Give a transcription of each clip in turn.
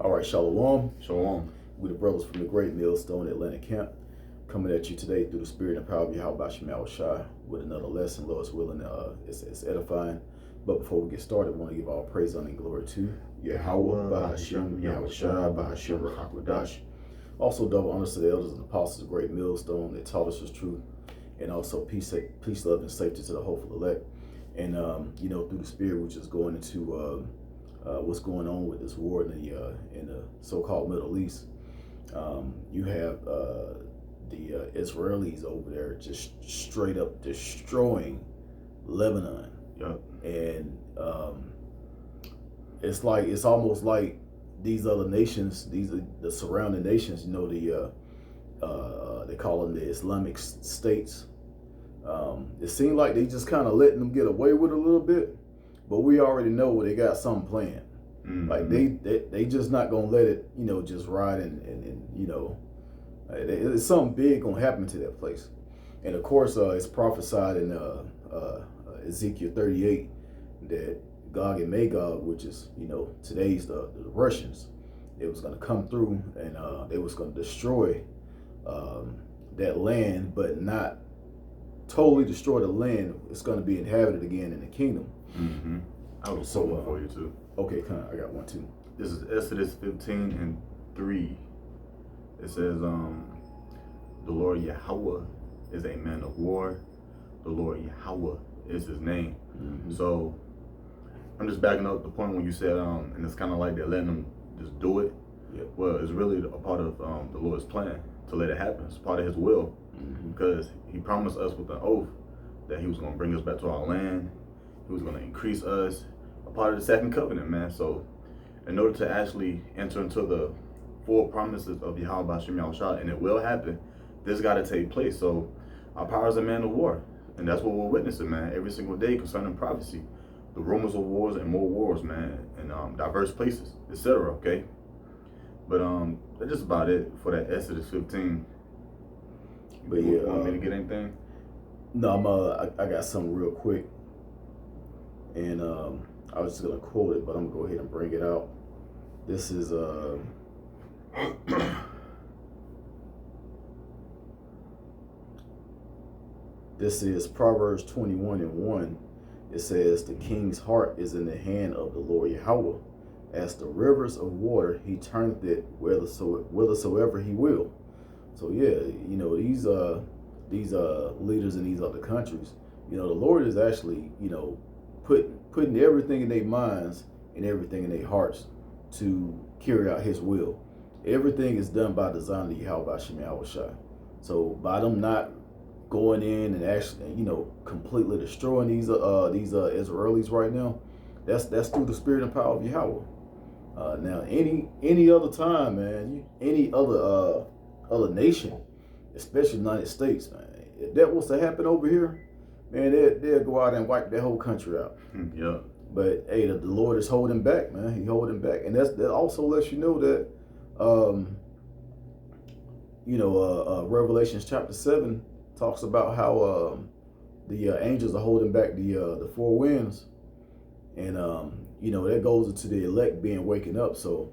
All right, Shalom. Shalom. We the brothers from the Great Millstone Atlanta Camp, coming at you today through the spirit and power of Yahweh Shemel Shai with another lesson. Lord's willing, it's edifying. But before we get started, I want to give all praise, honor, and glory to Yahweh, Bahashem, Yahweh Shai, Bahashem, Hakwadash. Also, double honors to the elders and apostles of Great Millstone that taught us the truth, and also peace, love, and safety to the hopeful elect. And through the spirit, we're just going into what's going on with this war in the so-called Middle East. You have the Israelis over there just straight up destroying Lebanon. Yep. And it's almost like these other nations, the surrounding nations, they call them the Islamic states. It seemed like they just kind of letting them get away with it a little bit, but we already know they got something planned. Mm-hmm. Like they just not gonna let it, just ride and it's something big gonna happen to that place. And of course, it's prophesied in Ezekiel 38 that Gog and Magog, which is today's the Russians, it was gonna come through and they was gonna destroy that land, but not totally destroy the land. It's gonna be inhabited again in the kingdom. Mm-hmm. I was one for you too. Okay, I got one too. This is Exodus 15:3. It says, the Lord Yahweh is a man of war. The Lord Yahweh is his name. Mm-hmm. So I'm just backing up the point when you said, and it's kind of like they're letting them just do it. Yep. Well, it's really a part of the Lord's plan to let it happen. It's part of his will, because he promised us with an oath that he was going to bring us back to our land. He was going to increase us, a part of the second covenant, man. So in order to actually enter into the full promises of Yahweh Hashem Shah, and it will happen, this got to take place. So our power is a man of war, and that's what we're witnessing, man, every single day concerning prophecy. The rumors of wars and more wars, man, in diverse places, etc. Okay, but that's just about it for that Exodus 15. But you want me to get anything? No, I got something real quick, and I was just gonna quote it, but I'm gonna go ahead and bring it out. This is this is Proverbs 21:1. It says, "The king's heart is in the hand of the Lord Yahweh. As the rivers of water, he turneth it whithersoever he will." So yeah, these leaders in these other countries, the Lord is actually, putting everything in their minds and everything in their hearts to carry out his will. Everything is done by design of Yahweh Shemel Shai. So by them not going in and actually, completely destroying these Israelis right now, that's through the spirit and power of Yahweh. Now, any other time, man, any other nation, especially the United States, man, if that was to happen over here, man, they'll go out and wipe their whole country out. Yeah. But hey, the Lord is holding back, man. He's holding back, and that also lets you know that, Revelations chapter 7 talks about how the angels are holding back the four winds, and that goes into the elect being waking up. So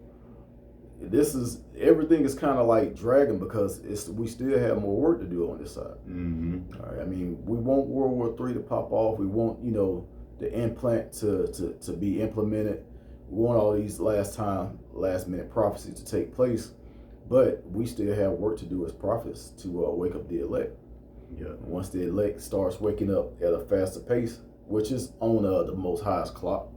everything is kind of like dragging, because we still have more work to do on this side. Mm-hmm. All right. I mean, we want World War III to pop off. We want the implant to be implemented. We want all these last minute prophecies to take place, but we still have work to do as prophets to wake up the elect. Yeah. Once the elect starts waking up at a faster pace, which is on the most highest clock,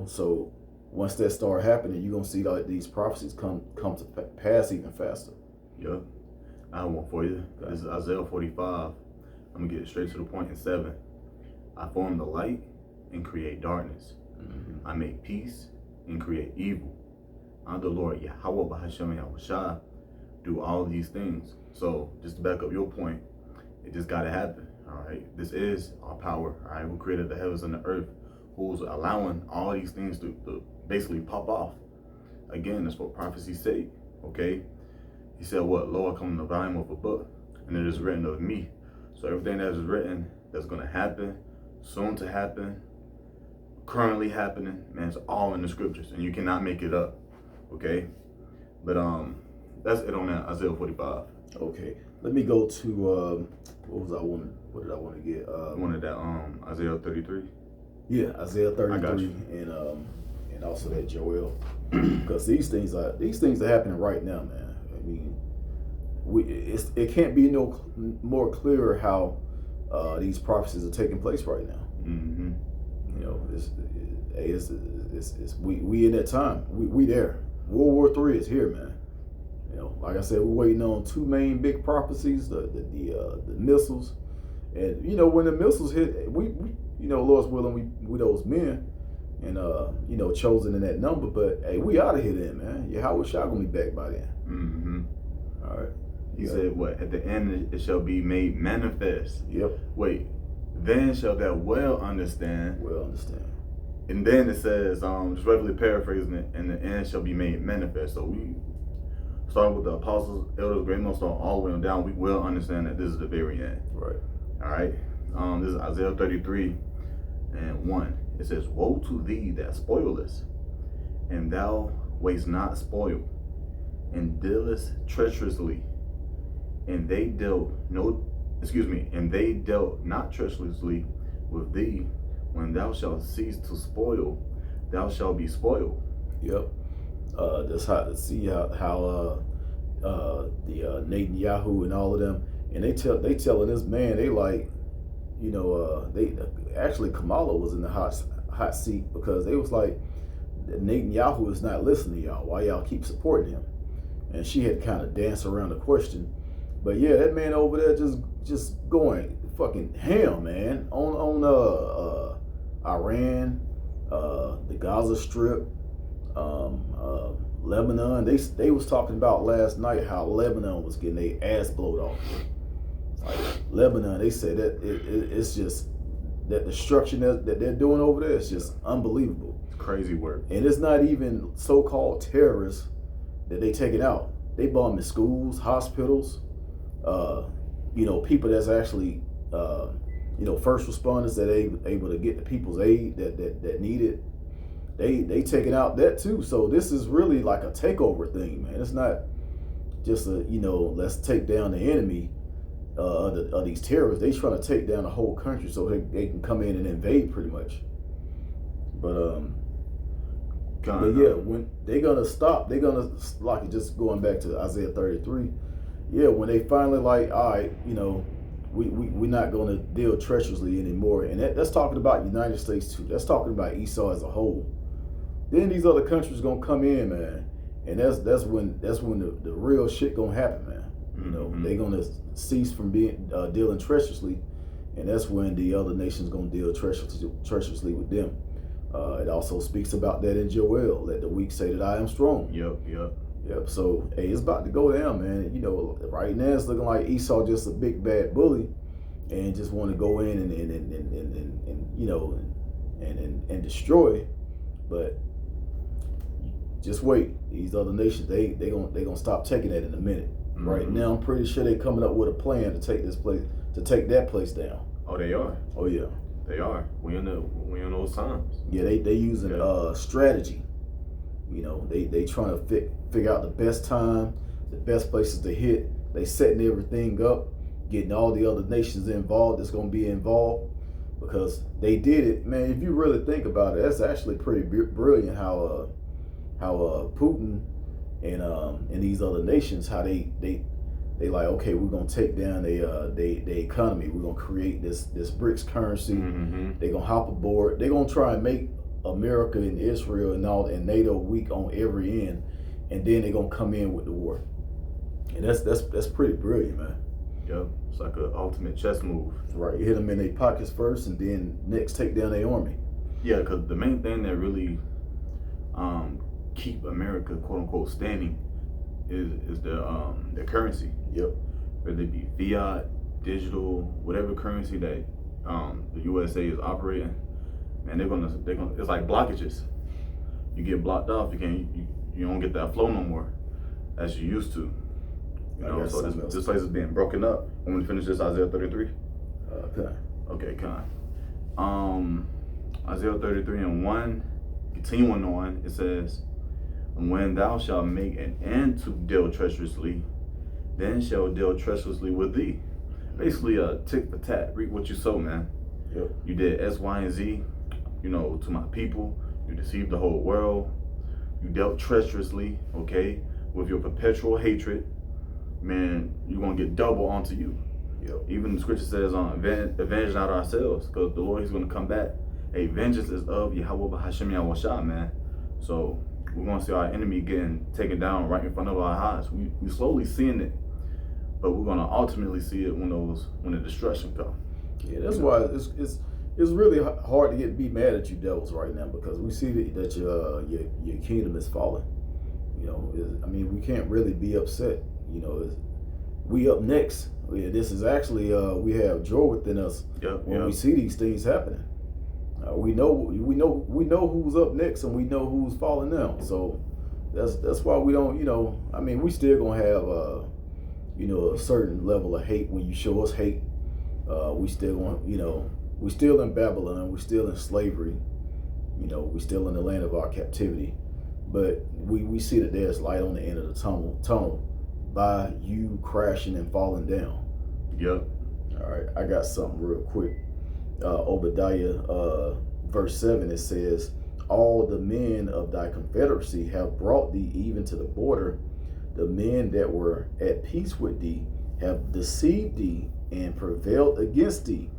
so once that start happening, you're gonna see these prophecies come to pass even faster. Yeah. I have one for you. Okay. This is Isaiah 45. I'm gonna get straight to the point in 7. I form the light and create darkness. Mm-hmm. I make peace and create evil. I'm the Lord Yahweh Bahashem Yahweh Shai, do all these things. So just to back up your point, it just gotta happen. All right. This is our power. All right. Who created the heavens and the earth, who's allowing all these things to basically pop off. Again, that's what prophecies say. Okay. He said, "What? Lo, I come in the volume of a book, and it is written of me." So everything that is written that's gonna happen, soon to happen, currently happening, man, it's all in the scriptures, and you cannot make it up. Okay, but that's it on that Isaiah 45. Okay, let me go to what did I want to get? You wanted that Isaiah 33. Yeah, Isaiah 33 I got you. And also that Joel, because these things are happening right now, man. I mean, it can't be no more clearer how these prophecies are taking place right now. Mm-hmm. You know, we in that time. We there. World War III is here, man. You know, like I said, we're waiting on two main big prophecies: the missiles, and you know, when the missiles hit, we you know, Lord's willing, we those men, and you know, chosen in that number. But hey, we out of here then, man. Yahweh Shah gonna be back by then. Mm-hmm. All right. He said, "What at the end it shall be made manifest." Yep. Wait, then shall that well understand. Well understand. And then it says, just roughly paraphrasing it, and the end shall be made manifest. So we starting with the apostles, elders, great millstone, all the way on down. We will understand that this is the very end. Right. All right. This is Isaiah 33:1. It says, "Woe to thee that spoilest, and thou waste not spoil, and dealest treacherously, and they dealt not treacherously with thee. When thou shalt cease to spoil, thou shalt be spoiled." Yep. That's how to see how the Netanyahu and all of them, and they telling this man, they like, you know, they actually Kamala was in the hot seat because they was like, Netanyahu is not listening to y'all. Why y'all keep supporting him? And she had kind of danced around the question, but yeah, that man over there just going fucking ham, man, on Iran, the Gaza Strip, Lebanon. They was talking about last night how Lebanon was getting their ass blowed off. Like Lebanon, they said that it's just that destruction that they're doing over there is just unbelievable. It's crazy work. And it's not even so-called terrorists that they take it out. They bombing schools, hospitals, you know, people that's actually you know, first responders that able to get the people's aid that need it. They taking out that too. So this is really like a takeover thing, man. It's not just a, you know, let's take down the enemy of these terrorists. They trying to take down the whole country so they can come in and invade pretty much. But yeah, when they're gonna stop, they're gonna, like, just going back to Isaiah 33. Yeah, when they finally like, all right, you know, we're not going to deal treacherously anymore. And that's talking about United States too. That's talking about Esau as a whole. Then these other countries going to come in, man. And that's when the real shit going to happen, man. You know, they're going to cease from being dealing treacherously. And that's when the other nations going to deal treacherously with them. It also speaks about that in Joel. Let the weak say that I am strong. Yep. So, hey, it's about to go down, man. You know, right now it's looking like Esau just a big bad bully, and just want to go in and you know and destroy. But just wait, these other nations they gonna stop taking that in a minute. Mm-hmm. Right now, I'm pretty sure they're coming up with a plan to take that place down. Oh, they are. Oh yeah, they are. We in those times. Yeah, they using strategy. You know, they trying to figure out the best time, the best places to hit. They setting everything up, getting all the other nations involved that's going to be involved, because they did it. Man, if you really think about it, that's actually pretty brilliant how Putin and these other nations, how they like, okay, we're going to take down the economy. We're going to create this BRICS currency. Mm-hmm. They're going to hop aboard. They're going to try and make America and Israel and NATO weak on every end, and then they're gonna come in with the war. And that's pretty brilliant, man. Yep, it's like an ultimate chess move. Right, you hit them in their pockets first, and then next take down their army. Yeah, because the main thing that really keep America quote unquote standing is the currency. Yep. Whether it be fiat, digital, whatever currency that the USA is operating. And they're gonna. It's like blockages. You get blocked off. You don't get that flow no more as you used to. You know. So this place is being broken up. When we finish this Isaiah 33. Okay, Isaiah 33:1. Continuing on, it says, And when thou shalt make an end to deal treacherously, then shall deal treacherously with thee. Basically, a tick for tat. Reap what you sow, man. Yep. You did X, Y, and Z, to my people. You deceived the whole world. You dealt treacherously, okay, with your perpetual hatred. Man, you're going to get double onto you. Yep. Even the scripture says, avenge not ourselves, because the Lord, he's going to come back. Hey, vengeance is of Yahweh B'Hashem Yahushua, man. So we're going to see our enemy getting taken down right in front of our eyes. We slowly seeing it, but we're going to ultimately see it when the destruction comes. Yeah, that's why it's really hard to be mad at you devils right now, because we see that your kingdom is falling. We can't really be upset. We up next. This is actually we have joy within us when we see these things happening. We know who's up next, and we know who's falling down. So that's why we don't. We still gonna have a certain level of hate when you show us hate. We still want, we still in Babylon, we still in slavery, we still in the land of our captivity. But we see that there's light on the end of the tunnel by you crashing and falling down. Yep. All right, I got something real quick. Obadiah verse 7, it says, all the men of thy confederacy have brought thee even to the border. The men that were at peace with thee have deceived thee and prevailed against thee.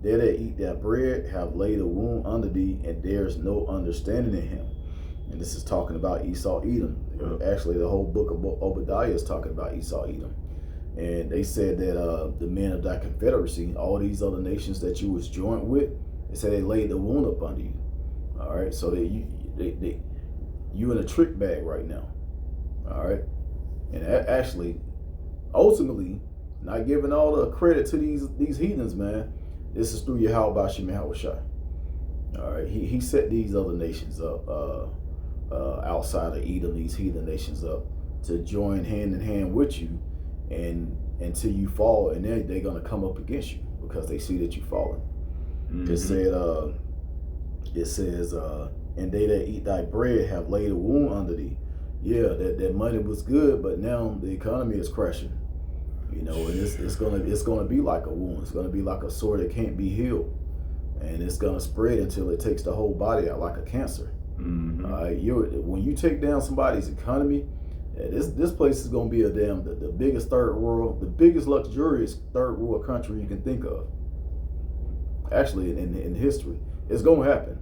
They that eat thy bread have laid a wound under thee, and there's no understanding in him. And this is talking about Esau Edom. Actually, the whole book of Obadiah is talking about Esau Edom. And they said that the men of thy confederacy, all these other nations that you was joined with, they said they laid the wound up under you. All right, so that you in a trick bag right now. All right, and actually, ultimately, not giving all the credit to these heathens, man. This is through Yahweh B'Hashem Yahushua. All right, he set these other nations up outside of Edom, these heathen nations up to join hand in hand with you, and until you fall, and then they're gonna come up against you because they see that you've fallen. Mm-hmm. It says, and they that eat thy bread have laid a wound under thee. Yeah, that money was good, but now the economy is crashing. And it's gonna be like a wound. It's gonna be like a sore that can't be healed, and it's gonna spread until it takes the whole body out like a cancer. Mm-hmm. When you take down somebody's economy, this place is gonna be the biggest the biggest luxurious third world country you can think of. Actually, in history, it's gonna happen.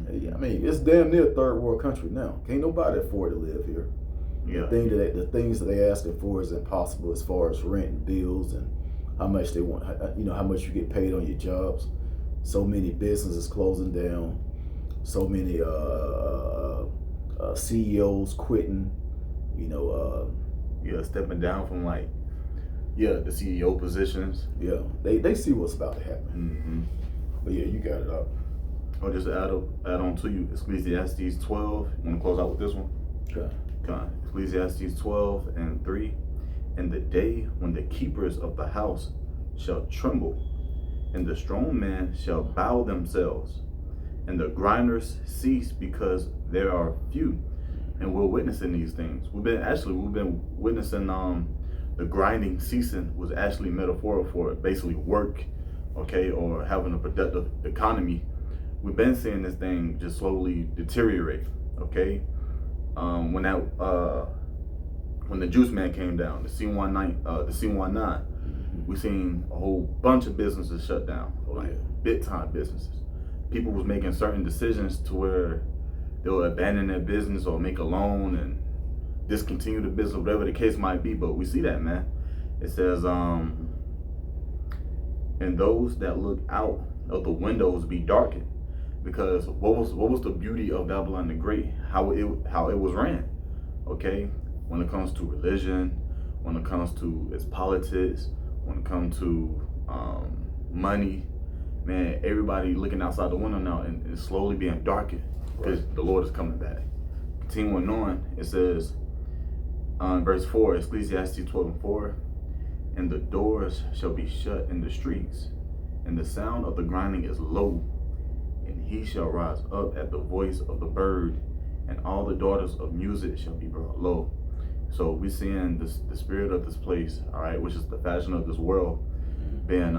It's damn near a third world country now. Can't nobody afford to live here. Yeah. The things that they asking for is impossible as far as rent and bills and how much they want. How much you get paid on your jobs. So many businesses closing down. So many CEOs quitting. Stepping down from the CEO positions. Yeah, they see what's about to happen. Mm-hmm. But yeah, you got it up. I'll just add on to you Ecclesiastes 12. You want to close out with this one? Okay. Ecclesiastes 12:3. And the day when the keepers of the house shall tremble, and the strong men shall bow themselves, and the grinders cease because there are few. And we're witnessing these things. We've been witnessing the grinding ceasing was actually metaphorical for basically work, okay, or having a productive economy. We've been seeing this thing just slowly deteriorate, okay. When the Juice Man came down, the C19, we seen a whole bunch of businesses shut down, big time businesses. People was making certain decisions to where they will abandon their business or make a loan and discontinue the business, whatever the case might be. But we see that, man. It says, and those that look out of the windows be darkened. Because what was the beauty of Babylon the Great? How it was ran, okay? When it comes to religion, when it comes to its politics, when it comes to money, man, everybody looking outside the window now and it's slowly being darkened because the Lord is coming back. Continuing on, it says, verse 4, Ecclesiastes 12:4, and the doors shall be shut in the streets, and the sound of the grinding is low. And he shall rise up at the voice of the bird and all the daughters of music shall be brought low. So we're seeing the spirit of this place, all right, which is the fashion of this world, being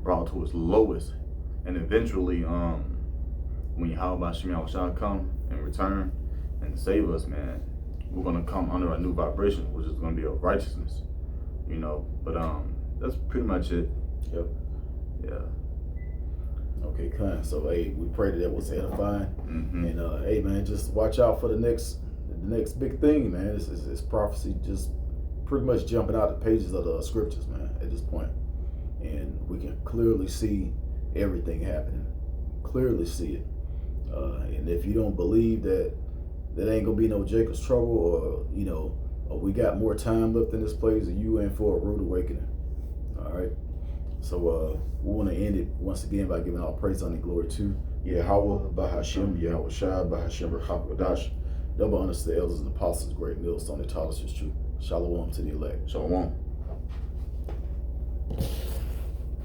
brought to its lowest, and eventually, when Yahweh Shema shall come and return and save us, man, we're gonna come under a new vibration, which is gonna be of righteousness, you know. But that's pretty much it. Yep. Yeah. Okay, kind. So hey, we pray that was edifying, Mm-hmm. and hey, man, just watch out for the next big thing, man. It's prophecy, just pretty much jumping out the pages of the scriptures, man. At this point, and we can clearly see everything happening. Clearly see it. And if you don't believe that ain't gonna be no Jacob's trouble, or you know, or we got more time left in this place, and you in for a rude awakening. All right. So we want to end it once again by giving all praise, honor, and glory to Yahweh, Bahashem, Yahweh Shai, Bahashem, Rachapadash. Double honors to the elders and apostles, great millstone that taught us his truth. Shalom to the elect. Shalom.